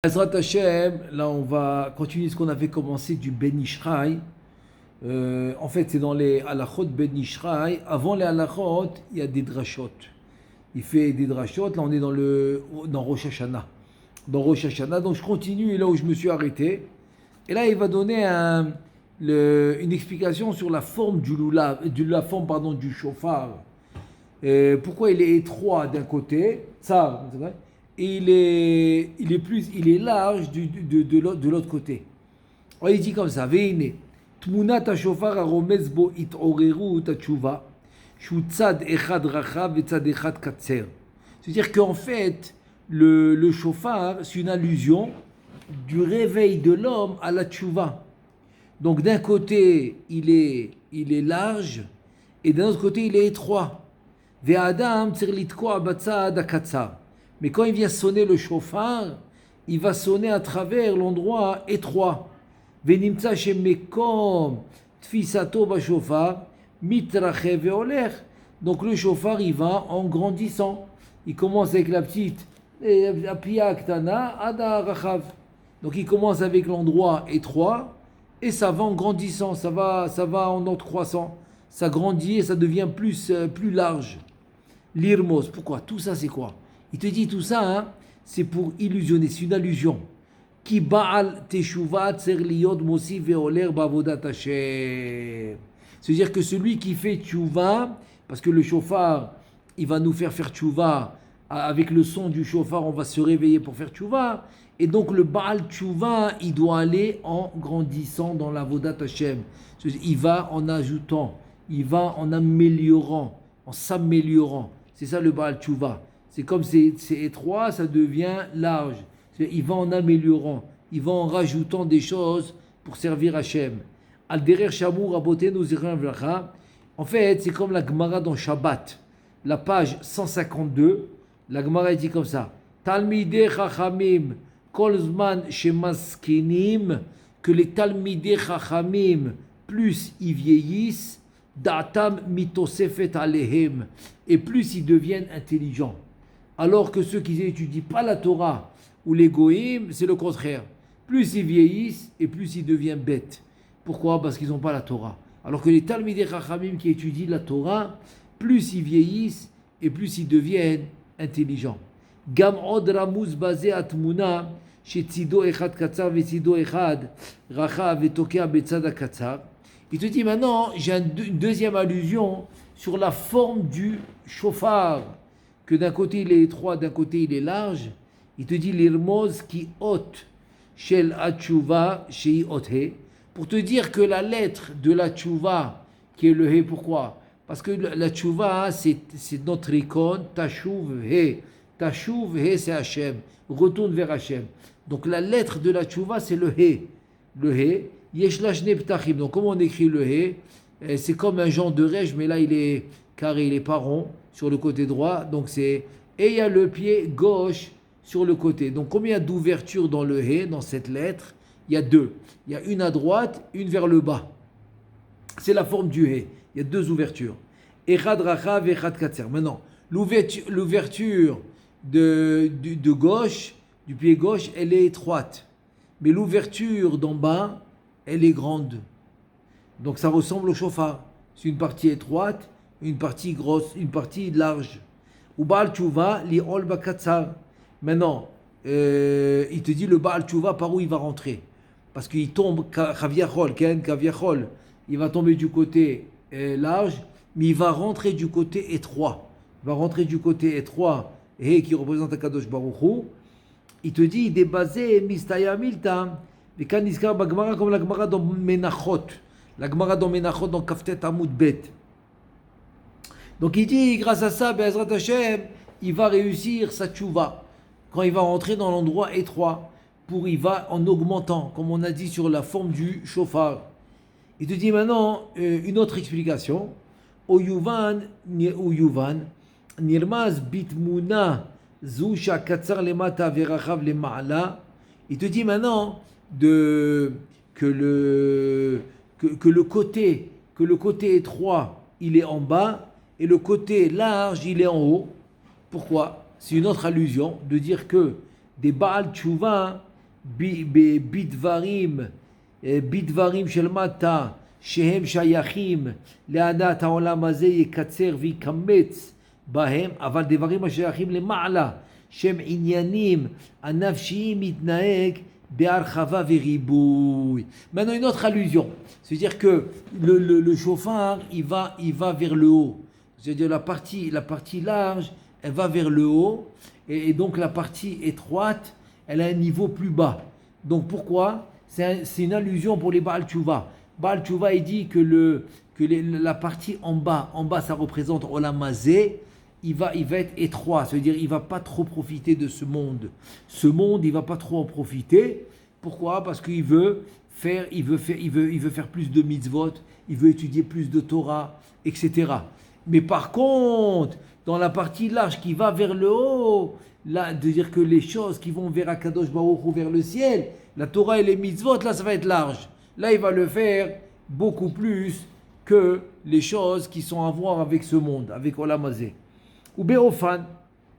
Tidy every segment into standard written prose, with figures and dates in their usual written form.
Ezrat Hashem, là on va continuer ce qu'on avait commencé du Ben Ishraï. En fait, c'est dans les halachot Ben Ishraï. Avant les halachot, il y a des drashot. Il fait des drashot. Là, on est dans Rosh Hashanah. Dans Rosh Hashanah, donc je continue là où je me suis arrêté. Et là, il va donner une explication sur la forme du du shofar. Pourquoi il est étroit d'un côté, ça, c'est vrai, et il est large de l'autre côté. Alors, il dit comme ça, Veine, Tmunat ha-shofar ha-romez bo it'oreru ta-tshuva, shu tzad echad rachav et tzad echad katser. C'est-à-dire qu'en fait, le shofar, c'est une allusion du réveil de l'homme à la tshuva. Donc d'un côté, il est large, et d'un autre côté, il est étroit. Ve'adam tzir litkoa batzad ha-katzar. Mais quand il vient sonner le shofar, il va sonner à travers l'endroit étroit. Venimtsa shemekom tfisato bashofar mitrachev veoler. Donc le shofar, il va en grandissant. Il commence avec la petite apia ktana ada rachav. Donc il commence avec l'endroit étroit et ça va en grandissant, ça va en ordre croissant. Ça grandit et ça devient plus large. L'irmos, pourquoi? Tout ça c'est quoi? Il te dit tout ça, hein, c'est pour illusionner, c'est une allusion. Ki ba'al teshuva tser liyot mosi veoler bavodat Hashem. C'est-à-dire que celui qui fait tchouva, parce que le shofar, il va nous faire tchouva, avec le son du shofar, on va se réveiller pour faire tchouva, et donc le ba'al tchouva, il doit aller en grandissant dans la vodat Hashem. Il va en ajoutant, il va en améliorant, en s'améliorant. C'est ça le ba'al tchouva. C'est comme c'est étroit, ça devient large. Il va en améliorant, il va en rajoutant des choses pour servir Hachem. Al derer shamur rabotenu zichron v'racha. En fait, c'est comme la Gemara dans Shabbat, la page 152. La Gemara dit comme ça: Talmidei chachamim kol zman shemaskinim, que les talmidei chachamim plus ils vieillissent, da'atam mitosefet alehem, et plus ils deviennent intelligents. Alors que ceux qui n'étudient pas la Torah ou les goïms, c'est le contraire. Plus ils vieillissent et plus ils deviennent bêtes. Pourquoi? Parce qu'ils n'ont pas la Torah. Alors que les Talmidei Chachamim qui étudient la Torah, plus ils vieillissent et plus ils deviennent intelligents. Gam od ramuz basé atmuna chez tzido echad katzar ve tzido echad racha vetokea betzad katzar. Il te dit maintenant, j'ai une deuxième allusion sur la forme du shofar. Que d'un côté il est étroit, d'un côté il est large. Il te dit l'irmoz qui ôte shel atshuva shei othe, pour te dire que la lettre de la tshuva qui est le he, pourquoi? Parce que la tshuva c'est notre icône, tashuv he c'est Hashem, retourne vers Hashem. Donc la lettre de la tshuva c'est le he, yesh la shne ptachim. Donc comment on écrit le he? C'est comme un genre de rêche, mais là il est carré, il est pas rond sur le côté droit, donc c'est, et il y a le pied gauche sur le côté. Donc combien il y a d'ouvertures dans le he, dans cette lettre? Il y a deux. Il y a une à droite, une vers le bas. C'est la forme du he. Il y a deux ouvertures. Echad rachav, echad katser. Maintenant, l'ouverture de gauche, du pied gauche, elle est étroite. Mais l'ouverture d'en bas, elle est grande. Donc ça ressemble au shofar. C'est une partie étroite, une partie grosse, une partie large. Ou Baal Tshuva li ol bakatzar. Maintenant, il te dit le Baal Tshuva par où il va rentrer. Parce qu'il tombe, kaviachol, il va tomber du côté large, mais il va rentrer du côté étroit. Il va rentrer du côté étroit, et qui représente Akadosh Baruch Hu. Il te dit, il est basé, mistaya milta, mais quand il comme la Gemara dans Menachot. La Gemara dans Menachot, dans Kaftet Amud Bet. Donc il dit, grâce à ça, Be'ezrat Hashem, il va réussir sa tchouva. Quand il va rentrer dans l'endroit étroit, il va en augmentant, comme on a dit sur la forme du shofar. Il te dit maintenant une autre explication. Oyuvan, nirmaz bitmuna zusha katzar lemata verachav lema'ala. Il te dit maintenant que le côté étroit, il est en bas, et le côté large, il est en haut. Pourquoi? C'est une autre allusion de dire que des Baal Tshuva, בדברים, בדברים של מטה, שהם שייכים לעדת העולם הזה, יקצר ויקמץ בהם, אבל דברים השייכים למעלה, שהם עניינים הנפשיים, מתנהג בהרחבה וריבוי. Maintenant une autre allusion, c'est-à-dire que le chauffard, il va vers le haut. C'est-à-dire la partie large, elle va vers le haut, et donc la partie étroite, elle a un niveau plus bas. Donc pourquoi? C'est une allusion pour les Baal Tshuva. Baal Tshuva, il dit que la partie en bas, ça représente Olam Hazeh, il va être étroit, c'est-à-dire il ne va pas trop profiter de ce monde. Ce monde, il ne va pas trop en profiter. Pourquoi? Parce qu'il veut faire plus de mitzvot, il veut étudier plus de Torah, etc. Mais par contre, dans la partie large qui va vers le haut, là, de dire que les choses qui vont vers Akadosh Baruch Hu, vers le ciel, la Torah et les mitzvot, là, ça va être large. Là, il va le faire beaucoup plus que les choses qui sont à voir avec ce monde, avec Olam Hazeh. Ou Be'ofan,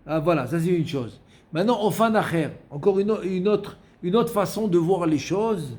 voilà, ça c'est une chose. Maintenant, Ofan Acher, encore une autre façon de voir les choses.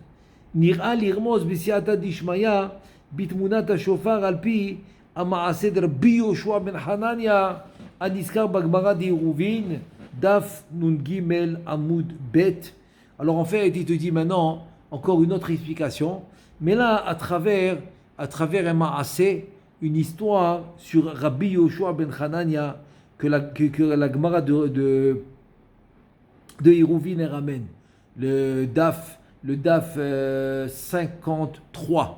Nira lirmos b'siata dishmaya bitmunat hashofar alpi המעשה דרבי יהושע בן חנניה הנזכר בגמרא d'Iruvin, daf nun gimel amud bet. Alors en fait, il te dit maintenant encore une autre explication, mais là à travers un ma'aseh, une histoire sur Rabbi Yoshua ben Hanania que la Gemara de Iruvin ramène. Le daf 53.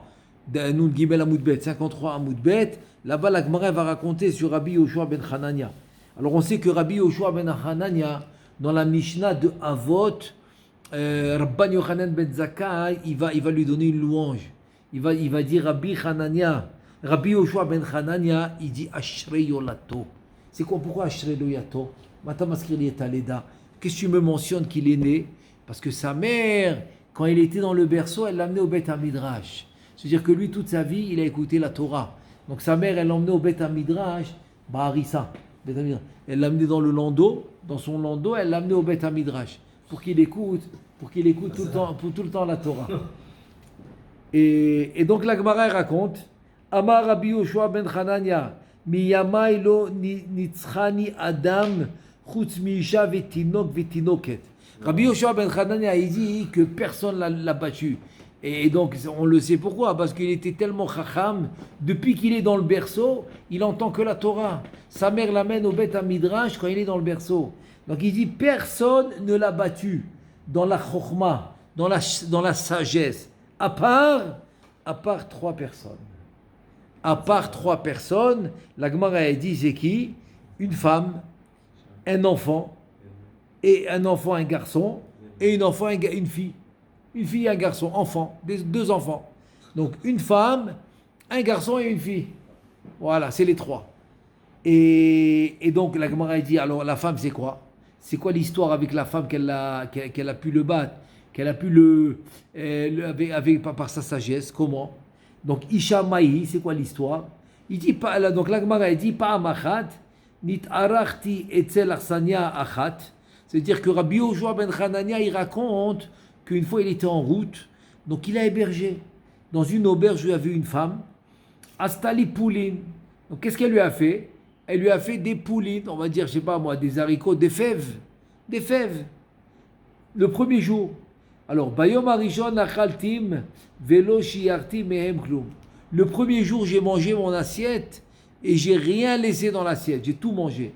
Nun Gimel Amud Bet, 53 Amud Bet, là-bas la Gemara va raconter sur Rabbi Yoshua ben Hanania. Alors on sait que Rabbi Yoshua ben Hanania, dans la Mishnah de Avot, Rabban Yochanan ben Zakkai, il va lui donner une louange. Il va dire Rabbi Hanania, Rabbi Yoshua ben Hanania, il dit Ashrei Yolato. C'est quoi, pourquoi Ashrei Yolato? Qu'est-ce que tu me mentionnes qu'il est né? Parce que sa mère, quand il était dans le berceau, elle l'a amené au Beth Hamidrash. C'est-à-dire que lui, toute sa vie, il a écouté la Torah. Donc sa mère, elle l'a emmené au Beth Hamidrash, Harissa. Elle l'a amené dans son landau, elle l'a amené au Beth Hamidrash pour qu'il écoute tout le temps la Torah. Et donc la Gemara raconte, Amar Rabbi Yoshua ben Hanania, miyamai lo nitzchani adam chutz miisha vetinok vetinoket. Rabbi Yoshua ben Hanania, il dit que personne l'a battu. Et donc, on le sait pourquoi, parce qu'il était tellement chacham, depuis qu'il est dans le berceau, il entend que la Torah. Sa mère l'amène au Beth Hamidrash quand il est dans le berceau. Donc il dit, personne ne l'a battu dans la chokhma, dans la sagesse, à part 3 personnes. À part 3 personnes, la Gemara dit, c'est qui? Une femme, un enfant, un garçon, et une fille. Une fille et un garçon, enfant, 2 enfants. Donc une femme, un garçon et une fille. Voilà, c'est les 3. Et donc la Gemara dit, alors la femme c'est quoi? C'est quoi l'histoire avec la femme qu'elle a pu le battre, qu'elle a pu par sa sagesse? Comment? Donc Isha Maï, c'est quoi l'histoire? Il dit, donc la Gemara dit, Pa'am achat, nit arachti etzel arsania achat. C'est-à-dire que Rabbi Yoshua ben Hanania, il raconte qu'une fois il était en route, donc il a hébergé. Dans une auberge où il y avait une femme, Astali Poulin. Donc qu'est-ce qu'elle lui a fait? Elle lui a fait des poulines, on va dire, je sais pas moi, des haricots, des fèves. Des fèves. Le premier jour. Alors, Bayom Arishon Achaltim Velo Shiarti Mehem Klum. Le premier jour, j'ai mangé mon assiette et j'ai rien laissé dans l'assiette, j'ai tout mangé.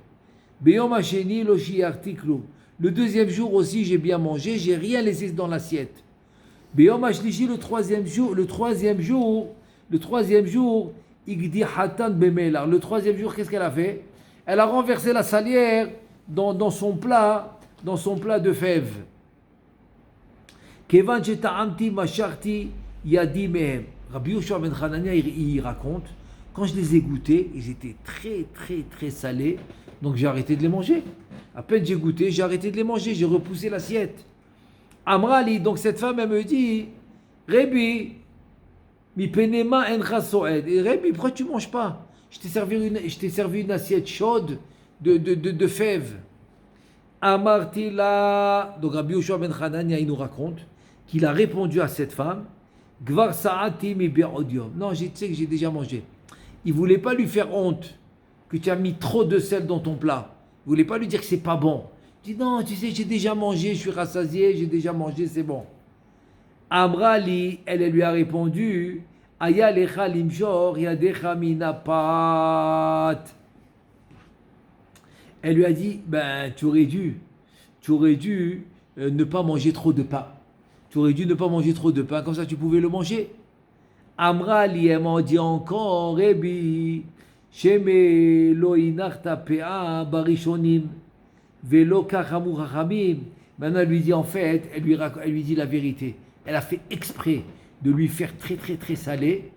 Bayom Hasheni Lo Shiarti Klum. Le deuxième jour aussi, j'ai bien mangé, j'ai rien laissé dans l'assiette. Beyom Ashlishi, le troisième jour, Igdi Hatan Bemelar. Le troisième jour, qu'est-ce qu'elle a fait? Elle a renversé la salière dans son plat de fèves. Kevan Sheta'amti Masharti Yadi Mehem. Rabbi Yoshua ben Hanania, il raconte, quand je les ai goûtés, ils étaient très, très, très salés, donc j'ai arrêté de les manger. À peine j'ai goûté, j'ai arrêté de les manger, j'ai repoussé l'assiette. Amrali, donc cette femme, elle me dit, Rebi, mi penema encha soed. Et Rebi, pourquoi tu ne manges pas? Je t'ai servi une assiette chaude de fèves. Amartila. Donc Rabbi Yoshua ben Hanania, il nous raconte qu'il a répondu à cette femme, Gvar Saati mi be'odium. Non, tu sais que j'ai déjà mangé. Il ne voulait pas lui faire honte que tu as mis trop de sel dans ton plat. Il ne voulait pas lui dire que c'est pas bon. Il dit non, tu sais, j'ai déjà mangé, je suis rassasié, j'ai déjà mangé, c'est bon. Amrali, elle lui a répondu, Aya lecha limjor yadecha minapat. Elle lui a dit, ben tu aurais dû ne pas manger trop de pain. Tu aurais dû ne pas manger trop de pain, comme ça tu pouvais le manger. Amrali, elle m'a dit encore, Rebi, Sheme lo inarta pea barishonim, velo kachamu chachamim. Maintenant, elle lui dit en fait, elle lui dit la vérité. Elle a fait exprès de lui faire très très très salé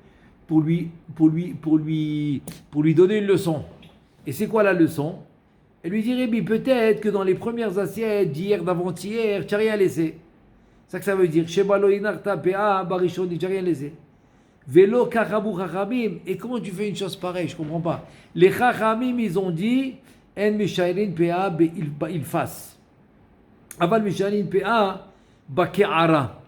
pour lui donner une leçon. Et c'est quoi la leçon? Elle lui dit, Rébi, peut-être que dans les premières assiettes d'hier, d'avant-hier, tu n'as rien laissé. C'est ça que ça veut dire. Shebaloinarta pea barishoni, tu n'as rien laissé. Velo kachamu chachamim. Et comment tu fais une chose pareille? Je ne comprends pas. Les chachamim, ils ont dit, en mishairin pea ilfas. Aval mishairin pea bake'ara.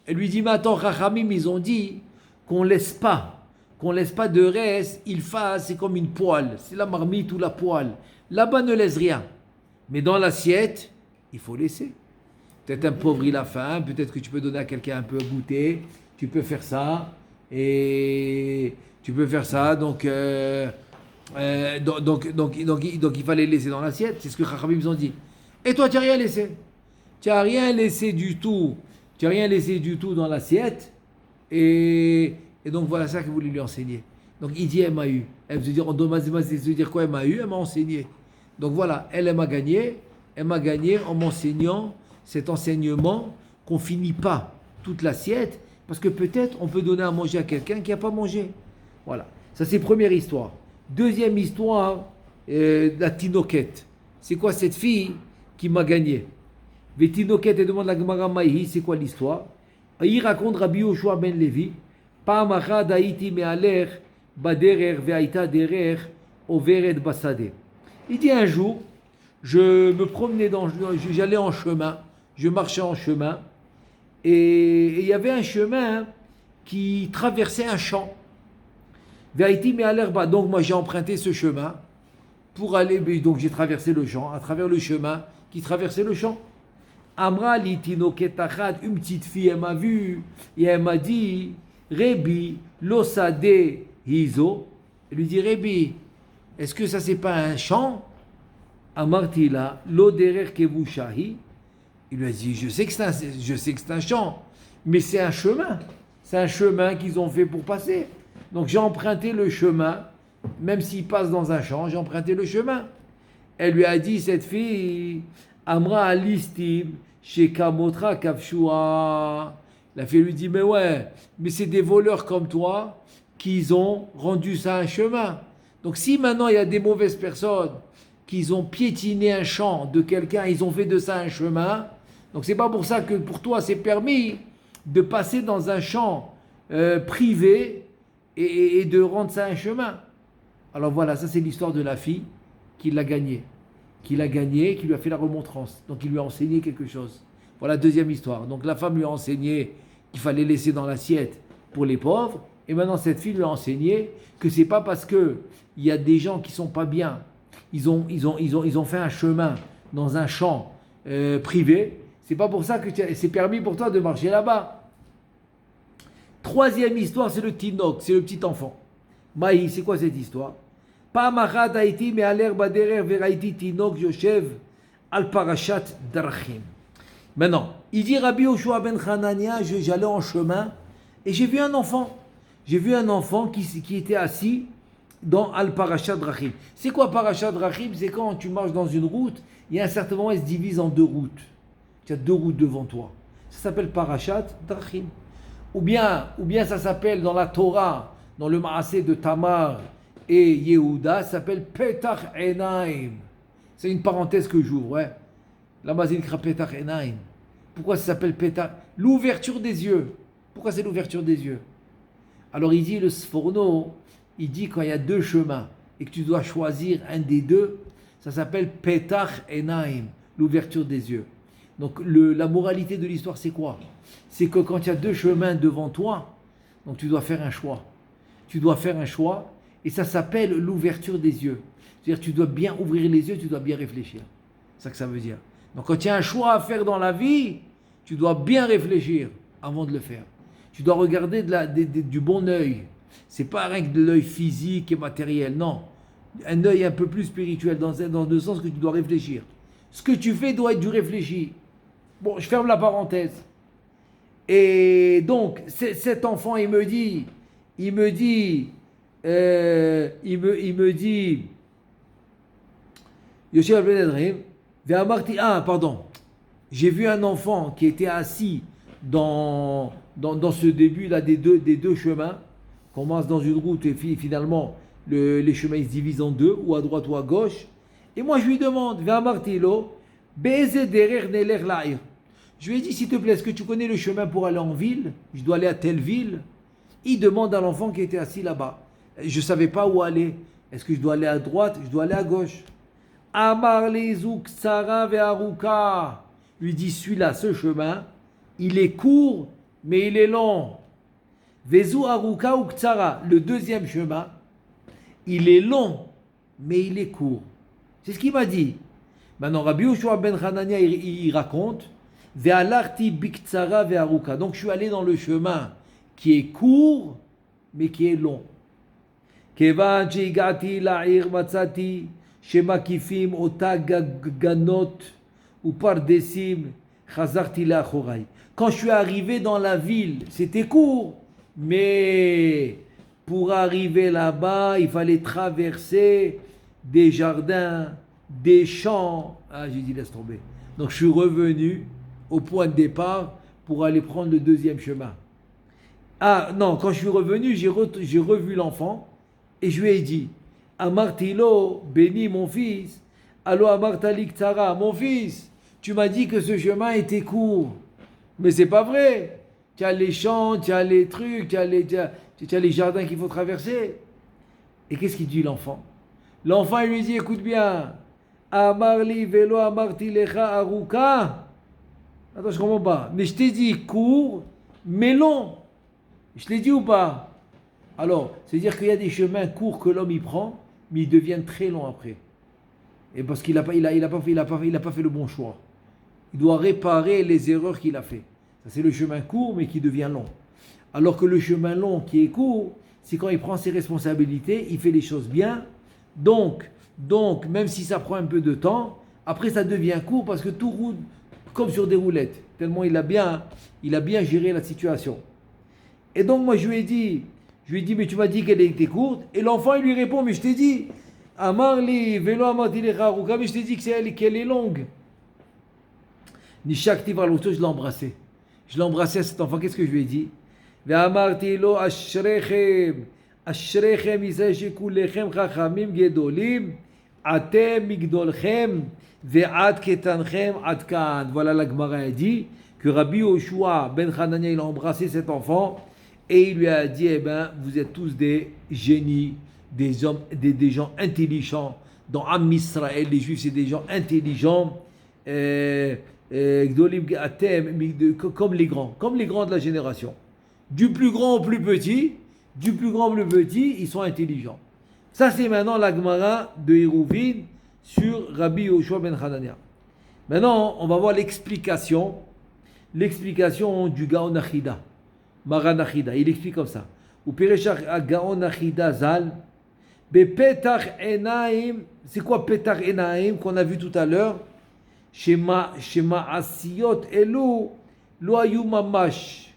Elle lui dit, mais attends, chachamim, ils ont dit qu'on laisse pas de reste, ilfas, c'est comme une poêle. C'est la marmite ou la poêle. Là-bas, ne laisse rien. Mais dans l'assiette, il faut laisser. Peut-être un pauvre, il a faim. Peut-être que tu peux donner à quelqu'un un peu à goûter. Tu peux faire ça. Et tu peux faire ça. Donc, il fallait laisser dans l'assiette. C'est ce que Chachamim ont dit. Et toi, tu n'as rien laissé. Tu n'as rien laissé du tout. Tu n'as rien laissé du tout dans l'assiette. Et donc, voilà ça que vous voulez lui enseigner. Donc, il dit, elle m'a eu. Elle veut dire, quoi, elle m'a eu, elle m'a enseigné. Donc, voilà, elle m'a gagné. Elle m'a gagné en m'enseignant cet enseignement qu'on ne finit pas toute l'assiette. Parce que peut-être, on peut donner à manger à quelqu'un qui n'a pas mangé. Voilà. Ça, c'est première histoire. Deuxième histoire, la tinoquette. C'est quoi cette fille qui m'a gagné? Tinoquette, elle demande la Gemara Maïhi, c'est quoi l'histoire? Il raconte Rabbi Yoshua ben Levi, Pa'amachad haïti me'aler baderer ve'aïta derer overet basade. Il dit un jour, je me promenais j'allais en chemin, je marchais en chemin, et il y avait un chemin qui traversait un champ. Ve'aïti me'aler ba. Donc moi j'ai emprunté ce chemin pour aller, donc j'ai traversé le champ, à travers le chemin qui traversait le champ. Amra litinoket achat, une petite fille, elle m'a vu et elle m'a dit, Rebi, losade hizo. Elle lui dit, Rebi, est-ce que ça c'est pas un champ? Amartila, loderer kevushahi. Il lui a dit, je sais que c'est un champ, mais c'est un chemin. C'est un chemin qu'ils ont fait pour passer. Donc j'ai emprunté le chemin, même s'il passe dans un champ, j'ai emprunté le chemin. Elle lui a dit, cette fille, Amra alistim, chez Kamotra Kavshua. La fille lui dit, mais ouais, mais c'est des voleurs comme toi qui ont rendu ça un chemin. Donc si maintenant il y a des mauvaises personnes qui ont piétiné un champ de quelqu'un, ils ont fait de ça un chemin, donc c'est pas pour ça que pour toi c'est permis de passer dans un champ privé et de rendre ça un chemin. Alors voilà, ça c'est l'histoire de la fille qui l'a gagné. Qui lui a fait la remontrance. Donc il lui a enseigné quelque chose. Voilà, deuxième histoire. Donc la femme lui a enseigné qu'il fallait laisser dans l'assiette pour les pauvres. Et maintenant cette fille lui a enseigné que c'est pas parce que il y a des gens qui sont pas bien, ils ont fait un chemin dans un champ privé, c'est pas pour ça que c'est permis pour toi de marcher là-bas. Troisième histoire, c'est le tinok, c'est le petit enfant. Maï, c'est quoi cette histoire? Maintenant, il dit Rabbi Yoshua ben Hanania, j'allais en chemin et j'ai vu un enfant. J'ai vu un enfant qui était assis dans Al-Parashat Drachim. C'est quoi Parashat Drachim? C'est quand tu marches dans une route, il y a un certain moment, il se divise en deux routes. Tu as deux routes devant toi. Ça s'appelle Parashat Drachim. Ou bien ça s'appelle dans la Torah, dans le Maaseh de Tamar et Yehuda, ça s'appelle Petach Enaim. C'est une parenthèse que j'ouvre, ouais. Là-bas, il écrit Petach Enaim. Pourquoi ça s'appelle Petach? L'ouverture des yeux. Pourquoi c'est l'ouverture des yeux? Alors il dit, le Sforno, il dit quand il y a deux chemins et que tu dois choisir un des deux, ça s'appelle Petach Enaim, l'ouverture des yeux. Donc la moralité de l'histoire, c'est quoi? C'est que quand il y a deux chemins devant toi, donc tu dois faire un choix. Tu dois faire un choix, et ça s'appelle l'ouverture des yeux. C'est-à-dire tu dois bien ouvrir les yeux, tu dois bien réfléchir. C'est ça que ça veut dire. Donc quand il y a un choix à faire dans la vie, tu dois bien réfléchir avant de le faire. Tu dois regarder du bon œil. C'est pas rien que de l'œil physique et matériel, non. Un œil un peu plus spirituel, dans le sens que tu dois réfléchir. Ce que tu fais doit être du réfléchi. Bon, je ferme la parenthèse. Et donc, cet enfant, il me dit, Yoshua ben Edrim, pardon, j'ai vu un enfant qui était assis dans ce début là des deux chemins, commence dans une route et finalement les chemins ils se divisent en deux, ou à droite ou à gauche. Et moi je lui demande, je lui ai dit, s'il te plaît, est-ce que tu connais le chemin pour aller en ville? Je dois aller à telle ville. Il demande à l'enfant qui était assis là-bas. Je ne savais pas où aller. Est-ce que je dois aller à droite? Je dois aller à gauche. Amar lezouk tsara ve'aruka. Lui dit, celui-là, ce chemin, il est court, mais il est long. Vezu aruka ou tsara. Le deuxième chemin, il est long, mais il est court. C'est ce qu'il m'a dit. Maintenant, Rabbi Yoshua ben Hanania, il raconte, ve'alarti biktsara ve'aruka. Donc, je suis allé dans le chemin qui est court, mais qui est long. Kevan sheigati la'ir matzati shemakifim ota ganot ou pardesim chazarti la'achorai. Quand je suis arrivé dans la ville, c'était court, mais pour arriver là-bas, il fallait traverser des jardins, des champs. Ah, j'ai dit laisse tomber. Donc je suis revenu au point de départ pour aller prendre le deuxième chemin. Ah non, quand je suis revenu, j'ai revu l'enfant et je lui ai dit, Amartilo, béni mon fils, allo amartalik tsara, mon fils, tu m'as dit que ce chemin était court. Mais c'est pas vrai. Tu as les champs, tu as les trucs, tu as les jardins qu'il faut traverser. Et qu'est-ce qu'il dit l'enfant? L'enfant il lui dit, écoute bien, Amarli velo amarti lecha aruka. Attends, je comprends pas. Mais je t'ai dit court, mais long. Je l'ai dit ou pas? Alors, c'est-à-dire qu'il y a des chemins courts que l'homme y prend, mais ils deviennent très longs après. Et parce qu'il n'a pas fait le bon choix. Il doit réparer les erreurs qu'il a fait. Ça, c'est le chemin court, mais qui devient long. Alors que le chemin long qui est court, c'est quand il prend ses responsabilités, il fait les choses bien. Donc, même si ça prend un peu de temps, après ça devient court parce que tout roule comme sur des roulettes. Tellement il a bien géré la situation. Et donc moi je lui ai dit, mais tu m'as dit qu'elle était courte. Et l'enfant il lui répond, mais je t'ai dit, Amarli, velo amarti lecha aruka, mais je t'ai dit qu'elle est longue. Nishakti varloto, je l'ai embrassé. Je l'ai embrassé à cet enfant, qu'est-ce que je lui ai dit? Ve'amarti lo ashrechem isashikullechem chachamim gedolim atem migdolchem ve'ad ketanchem ad kan. Voilà la Gemara a dit que Rabbi Yoshua ben Hanania il a embrassé cet enfant et il lui a dit, eh ben, vous êtes tous des génies, des hommes, des gens intelligents. Dans Am Israël, les Juifs, c'est des gens intelligents, comme les grands de la génération. Du plus grand au plus petit, ils sont intelligents. Ça, c'est maintenant la Gemara de Hérouvin sur Rabbi Yoshua ben Hanania. Maintenant, on va voir l'explication du Gaon Achida. Maran Achida, il explique comme ça. Ou Pereshach Gaon Achida Zal, Petach Enaim, c'est quoi Petach Enaim qu'on a vu tout à l'heure? Shema Asiyot Elu, Lo Ayu Mamash.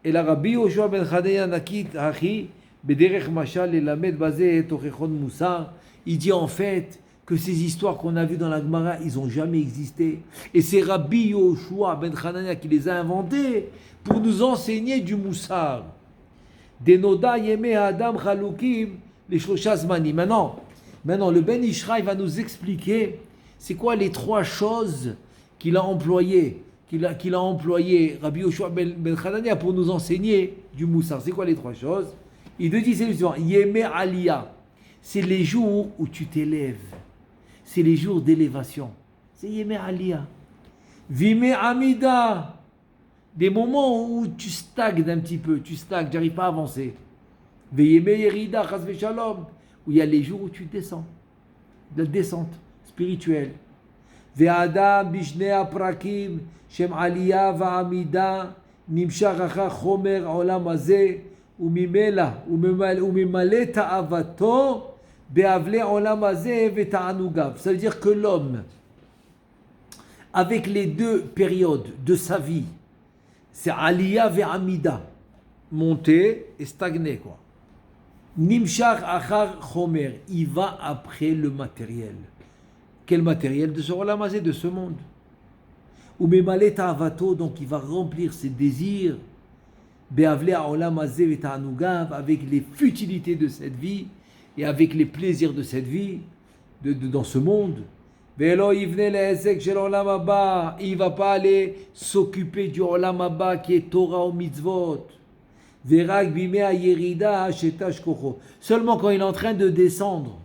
Et la Rabbi Yoshua ben Hanania Nakit Hachi, Bederech Mashal Elamed Bazeh Tochechon Moussar, il dit en fait que ces histoires qu'on a vues dans la Gemara, ils n'ont jamais existé. Et c'est Rabbi Yoshua ben Hanania qui les a inventées pour nous enseigner du Moussar. Denoda Yeme Adam Chalukim, les Shoshazmani. Maintenant, le Ben Ishraï va nous expliquer c'est quoi les trois choses qu'il a employées, Rabbi Yoshua ben Hanania pour nous enseigner du Moussar. C'est quoi les trois choses? Il te dit, c'est le suivant. Yeme Aliyah, c'est les jours où tu t'élèves. C'est les jours d'élévation. c'est Yemé Aliyah. Vime Amida, des moments où tu stagnes un petit peu, tu stagnes, tu n'arrives pas à avancer. Veyeme Yerida, Chas Shalom, où il y a les jours où tu descends, de la descente spirituelle. Ve'adam bishne aprakim, shem Aliyah va'amida, nimshach achar chomer olam hazeh, umimela, umimale ta'avato, be'avle olam hazeh ve'ta'anugav. Ça veut dire que l'homme, avec les deux périodes de sa vie, c'est Aliyah ve'amida, monter et stagner quoi. Nimshach achar chomer, il va après le matériel. Quel matériel? De ce olam hazeh, de ce monde. Ou memale ta'avato, donc il va remplir ses désirs. Be'avle olam hazeh ve'ta'anugav, avec les futilités de cette vie et avec les plaisirs de cette vie, dans ce monde. Ve'lo yivne le'ezek shel olam haba, il va pas aller s'occuper du olam haba qui est Torah ou mitzvot. Ve'rak bimea yerida shetash kocho. Seulement quand il est en train de descendre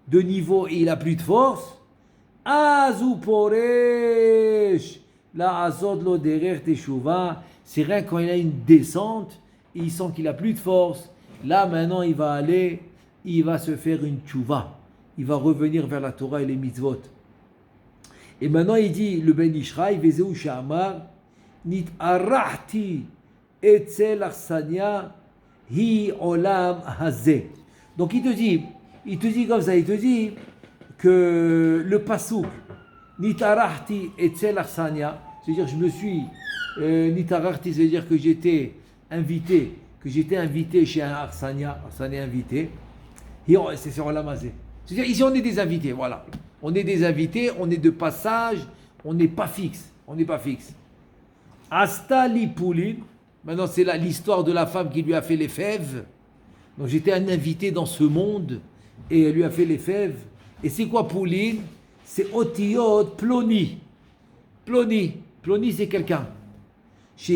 de niveau et il a plus de force, azu poresh la azod lo derer teshuva. C'est rien quand il a une descente et il sent qu'il a plus de force. Là maintenant il va aller, il va se faire une tchouva. Il va revenir vers la Torah et les mitzvot. Et maintenant il dit le Ben Ishraï vezeu shamar nit arahti etzel arsania hi olam hazeh. Donc il te dit comme ça, il te dit que le pasouk nit arahti etzel arsania, c'est-à-dire je me suis nit arahti, c'est-à-dire que j'étais invité chez un arsania invité. C'est sur olam hazeh. C'est-à-dire ici on est des invités, voilà. On est des invités, on est de passage, on n'est pas fixe. Asta Lipoulin, maintenant c'est l'histoire de la femme qui lui a fait les fèves. Donc j'étais un invité dans ce monde et elle lui a fait les fèves. Et c'est quoi Poulin? C'est Otiot Ploni. Ploni c'est quelqu'un. Chez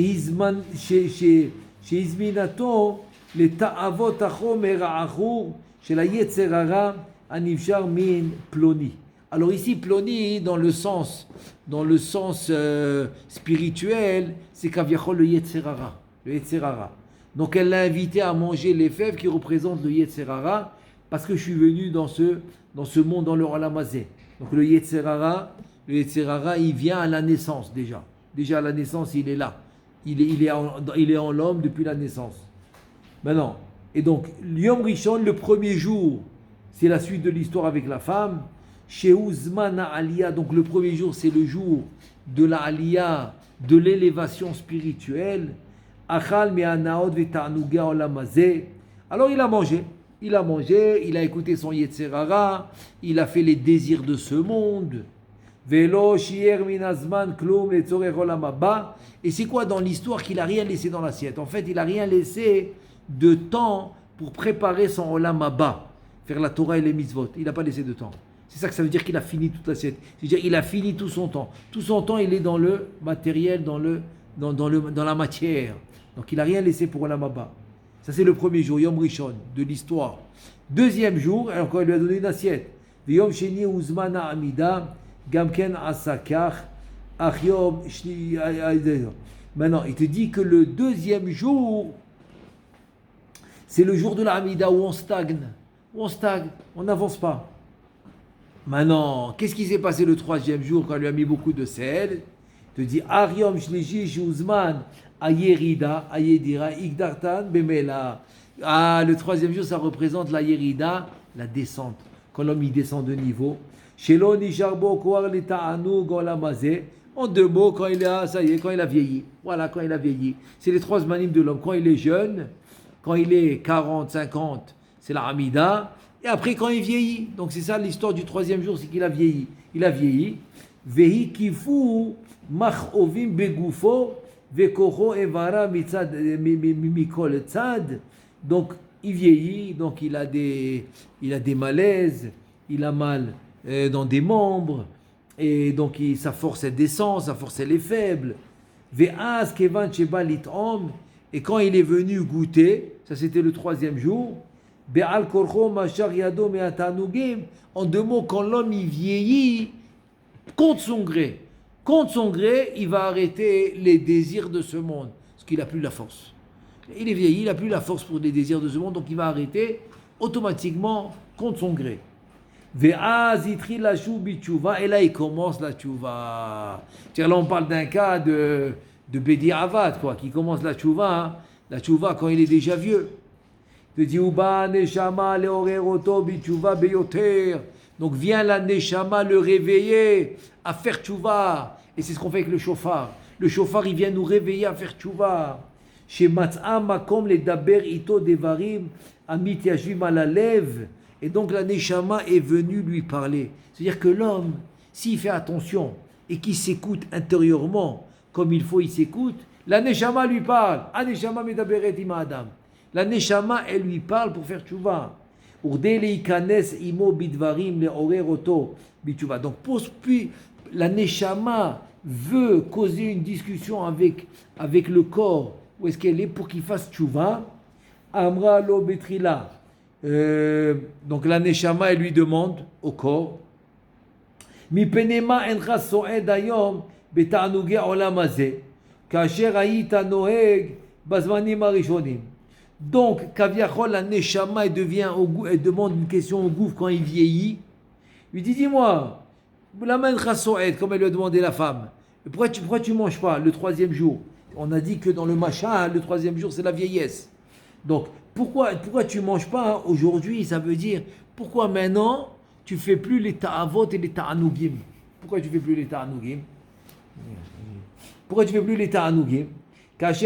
Izminato, les Ta'avot Achomer Achur, chez la Yetzerara, Anivshar Min Ploni. Alors ici, Ploni, dans le sens spirituel, c'est Kaviachol le Yetzerara. Donc elle l'a invité à manger les fèves qui représentent le Yetzerara, parce que je suis venu dans ce monde, dans le olam hazeh. Donc le Yetzerara, il vient à la naissance déjà. Déjà à la naissance, il est là. Il est en l'homme depuis la naissance. Maintenant, et donc, Yom Rishon, le premier jour, c'est la suite de l'histoire avec la femme. Chez Ouzman Aliyah, donc le premier jour, c'est le jour de la Aliyah, de l'élévation spirituelle. Achal me'anaot ve'ta'anuga olam hazeh. Alors il a mangé, il a écouté son Yetzerara, il a fait les désirs de ce monde. Velo shier min hazman klum letzorech olam haba. Et c'est quoi dans l'histoire qu'il a rien laissé dans l'assiette? En fait, il a rien laissé de temps pour préparer son olam haba, faire la Torah et les mitzvot. Il n'a pas laissé de temps. C'est ça que ça veut dire qu'il a fini toute l'assiette. C'est-à-dire qu'il a fini tout son temps. Tout son temps, il est dans le matériel, dans la matière. Donc il n'a rien laissé pour olam haba. Ça c'est le premier jour, Yom Rishon, de l'histoire. Deuxième jour, alors quand il lui a donné une assiette, Yom Sheni Uzmana Amida, Gamken Asakach, Achiom Shni. Maintenant, il te dit que le deuxième jour, c'est le jour de la Amida où on stagne, on n'avance pas. Maintenant, qu'est-ce qui s'est passé le troisième jour quand il lui a mis beaucoup de sel? Il te dit Ariom Shlishi Shuzman Ayerida Ayedira Igdartan Bemela. Ah, le troisième jour, ça représente la Yerida, la descente. Quand l'homme il descend de niveau. Shelo Nisharbo Koar Lita'anu Golam hazeh. En deux mots, quand il a vieilli. Voilà, quand il a vieilli. C'est les trois manimes de l'homme. Quand il est jeune, quand il est 40, 50, c'est la Hamida. Et après, quand il vieillit. Donc, c'est ça l'histoire du troisième jour, c'est qu'il a vieilli. Il a vieilli. Vehi kifu machovim begufo vekocho evara mitzad mikol tzad. Donc, il vieillit. Donc, il a des malaises. Il a mal dans des membres. Et donc, sa force, elle descend. Sa force, elle est faible. Ve'az kevan sheba litom. Et quand il est venu goûter, ça c'était le troisième jour, en deux mots, quand l'homme il vieillit, contre son gré. Contre son gré, il va arrêter les désirs de ce monde, parce qu'il n'a plus la force. Il est vieilli, il n'a plus la force pour les désirs de ce monde, donc il va arrêter automatiquement contre son gré. Et là, il commence la tchouva. Là, on parle d'un cas de Bedi Avad, quoi, qui commence la tchouva quand il est déjà vieux. Donc vient la neshama le réveiller à faire tchouva. Et c'est ce qu'on fait avec le shofar. Le shofar, il vient nous réveiller à faire tchouva. Chez Matz'a Makom les Daber Ito Devarim Amit Yashvim Alalev. Et donc la neshama est venue lui parler. C'est-à-dire que l'homme, s'il fait attention et qu'il s'écoute intérieurement comme il faut, il s'écoute, la neshama lui parle. Aneshama medaberet ima Adam. La neshama, elle lui parle pour faire tchouva. Donc, puis, la neshama veut causer une discussion avec le corps, où est-ce qu'elle est, pour qu'il fasse tchouva. Amra lo betrila. Donc, la neshama, elle lui demande au corps. Mi penema encha so'ed ayom beta'anuge olam hazeh, kasher hayita noheg bazmanim harishonim. Donc, Kaviachol, la Neshama, elle demande une question au gouffre quand il vieillit. Il lui dit, dis-moi, la main Chassoed, comme elle lui a demandé la femme, pourquoi tu ne manges pas le troisième jour? On a dit que dans le Macha, le troisième jour, c'est la vieillesse. Donc, pourquoi tu ne manges pas aujourd'hui? Ça veut dire, pourquoi maintenant, tu ne fais plus les ta'avot et les ta'anugim? Pourquoi tu ne fais plus les ta'anugim? Pourquoi tu ne fais plus les ta'anugim? Pourquoi tu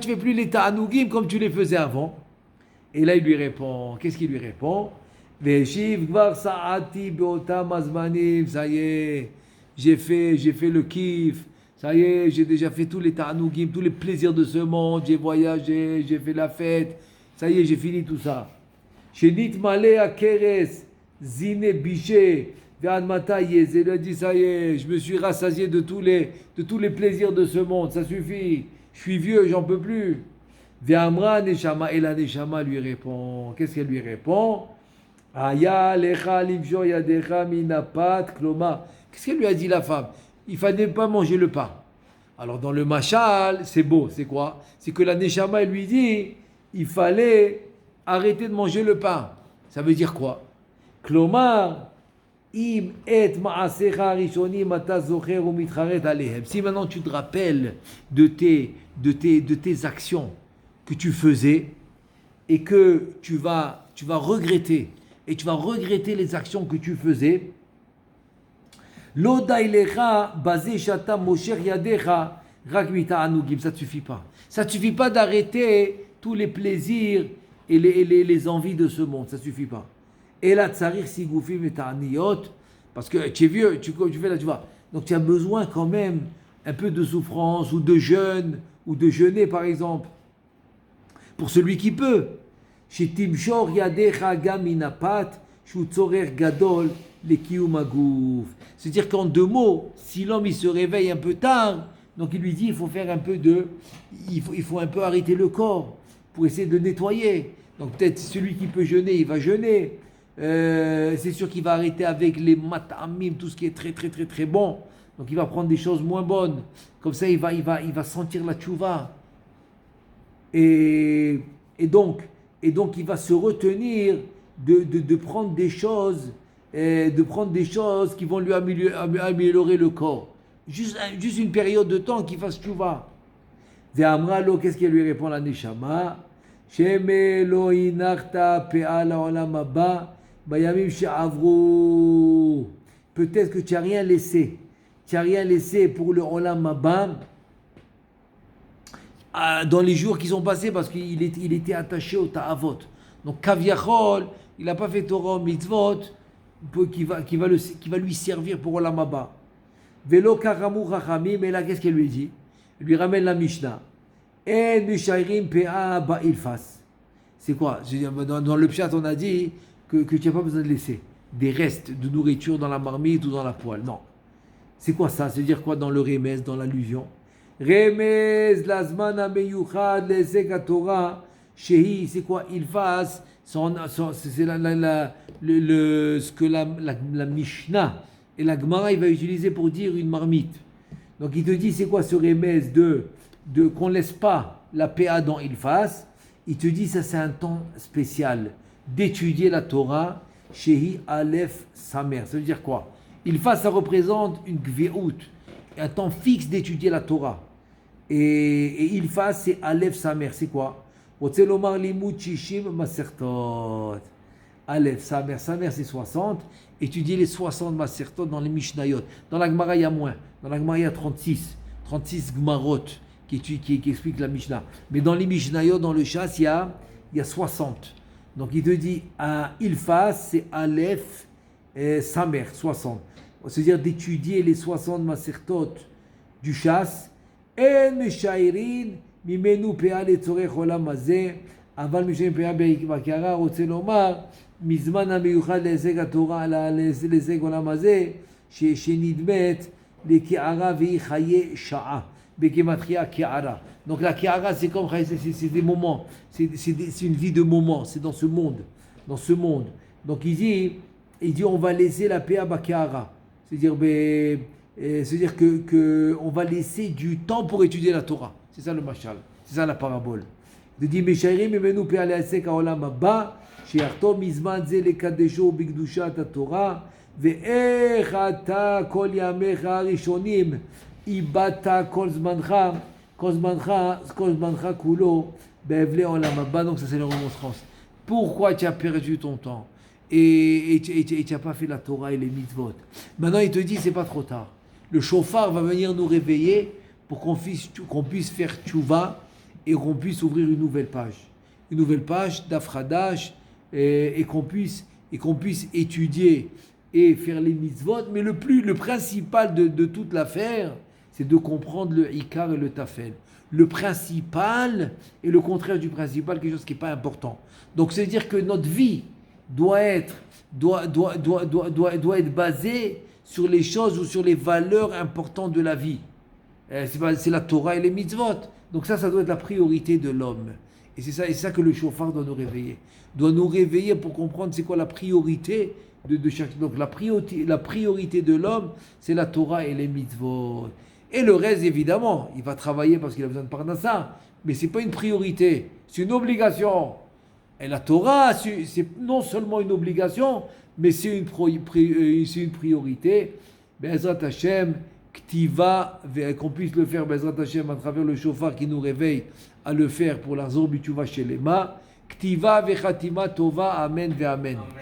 ne fais plus les ta'anugim comme tu les faisais avant? Et là, il lui répond. Qu'est-ce qu'il lui répond? Ça y est, j'ai fait le kiff. Ça y est, j'ai déjà fait tous les ta'anugim, tous les plaisirs de ce monde. J'ai voyagé, j'ai fait la fête. Ça y est, j'ai fini tout ça. Shenit malé à keres, zine biché. Il a dit, ça y est, je me suis rassasié de tous les plaisirs de ce monde, ça suffit, je suis vieux, j'en peux plus. Ve'amra neshama, et la neshama lui répond, qu'est-ce qu'elle lui répond? Aya lecha livjo yadecha minapat kloma. Qu'est-ce qu'elle lui a dit la femme? Il fallait pas manger le pain. Alors dans le machal, c'est beau, c'est quoi? C'est que la neshama, elle lui dit, il fallait arrêter de manger le pain. Ça veut dire quoi? Kloma. Si maintenant tu te rappelles de tes actions que tu faisais et que tu vas regretter les actions que tu faisais, ça ne suffit pas. Ça ne suffit pas d'arrêter tous les plaisirs et les envies de ce monde. Ça ne suffit pas. Et là, tsarir sigoufim et ta'aniyot, parce que tu es vieux, tu fais là, tu vois. Donc tu as besoin quand même un peu de souffrance, ou de jeûne, ou de jeûner par exemple, pour celui qui peut. Chez Timshor yadecha gaminapat, shu tzorer gadol lekiyumagouf. C'est-à-dire qu'en deux mots, si l'homme il se réveille un peu tard, donc il lui dit il faut faire un peu il faut un peu arrêter le corps pour essayer de nettoyer. Donc peut-être celui qui peut jeûner, il va jeûner. C'est sûr qu'il va arrêter avec les matamim, tout ce qui est très très très très bon. Donc il va prendre des choses moins bonnes. Comme ça, il va sentir la tchouva. Et donc il va se retenir de prendre des choses, qui vont lui améliorer le corps. Juste une période de temps qu'il fasse tchouva. Ve'amralo, qu'est-ce qu'elle lui répond la neshama? Sheme lo inachta pe'ala olam haba. Peut-être que tu n'as rien laissé. Tu n'as rien laissé pour le Olam Haba dans les jours qui sont passés parce qu'il était attaché au Ta'avot. Donc Kaviachol, il n'a pas fait Torah Mitzvot qui va lui servir pour Olam Haba. Velo Karamu Chachamim, mais là qu'est-ce qu'elle lui dit? Il lui ramène la Mishnah. En Mishayrim Pe'a Ba'ilfas. C'est quoi? Dans le Pshat, on a dit que tu n'as pas besoin de laisser des restes de nourriture dans la marmite ou dans la poêle. Non. C'est quoi ça? C'est-à-dire quoi dans le remez, dans l'allusion? Remez, lazman ameyuchad, lesek Torah, shehi, c'est quoi? Il fasse, c'est ce que la Mishnah, Et la Gemara, il va utiliser pour dire une marmite. Donc il te dit, c'est quoi ce remède de qu'on ne laisse pas la PA dans il fasse. Il te dit, ça c'est un temps spécial d'étudier la Torah, Shehi Aleph Samer. Ça veut dire quoi? Il fasse, ça représente une gveout, un temps fixe d'étudier la Torah. Et il fasse, c'est Aleph Samer. C'est quoi? Otzelomar Limut Shishim Masertot. Aleph Samer. Samer, c'est 60. Étudier les 60 Masertot dans les Mishnayot. Dans la Gemara, il y a moins. Dans la Gemara, il y a 36 Gemarot qui expliquent la Mishnah. Mais dans les Mishnayot, dans le Chass, il y a 60. Donc il te dit, il fasse, c'est Aleph Samer, 60. C'est-à-dire d'étudier les 60 Masertot du Chass. En Meshairin, Mimenu Pea Letzorech Olam Hazeh, Aval Mishayim Pea Bakara, רוצה לומר, מזמן המיוחד להישג התורה, להישג עולם הזה, שנדמת לקערה והיא חיי שעה, בגימטריה קערה. Donc la Kiara, c'est comme c'est des moments, c'est une vie de moments, c'est dans ce monde. Donc il dit on va laisser la Pea Bakara, c'est-à-dire que on va laisser du temps pour étudier la Torah. C'est ça le mashal, c'est ça la parabole. Il dit Meshairim imenu Pea le'asek ha'olam haba. שיחתום מזמן זה לקדשו בקדושת התורה, ואיך אתה כל ימיך הראשונים איבדת כל זמנך כולו באבלי עולם הבא. Donc ça c'est la remonstrance. Pourquoi tu as perdu ton temps et tu n'as pas fait la Torah et les mitzvot? Maintenant il te dit c'est pas trop tard. Le shofar va venir nous réveiller pour qu'on puisse faire tchouva et qu'on puisse ouvrir une nouvelle page d'Afradash, et qu'on puisse étudier et faire les mitzvot, mais le principal de toute l'affaire, c'est de comprendre le ikar et le tafel. Le principal et le contraire du principal, quelque chose qui n'est pas important. Donc c'est dire que notre vie doit être basée sur les choses ou sur les valeurs importantes de la vie. C'est la Torah et les mitzvot. Donc ça doit être la priorité de l'homme. Et c'est ça que le shofar doit nous réveiller. Doit nous réveiller pour comprendre c'est quoi la priorité de chaque. Donc la priorité de l'homme, c'est la Torah et les mitzvot. Et le reste, évidemment, il va travailler parce qu'il a besoin de parnassa, mais c'est pas une priorité, c'est une obligation. Et la Torah, c'est non seulement une obligation, mais c'est une priorité. Be'ezrat Hashem, Ktiva, qu'on puisse le faire, Be'ezrat Hashem, à travers le shofar qui nous réveille à le faire pour la Zor Bituva Shelema. Ktiva vechatima tova, amen ve amen.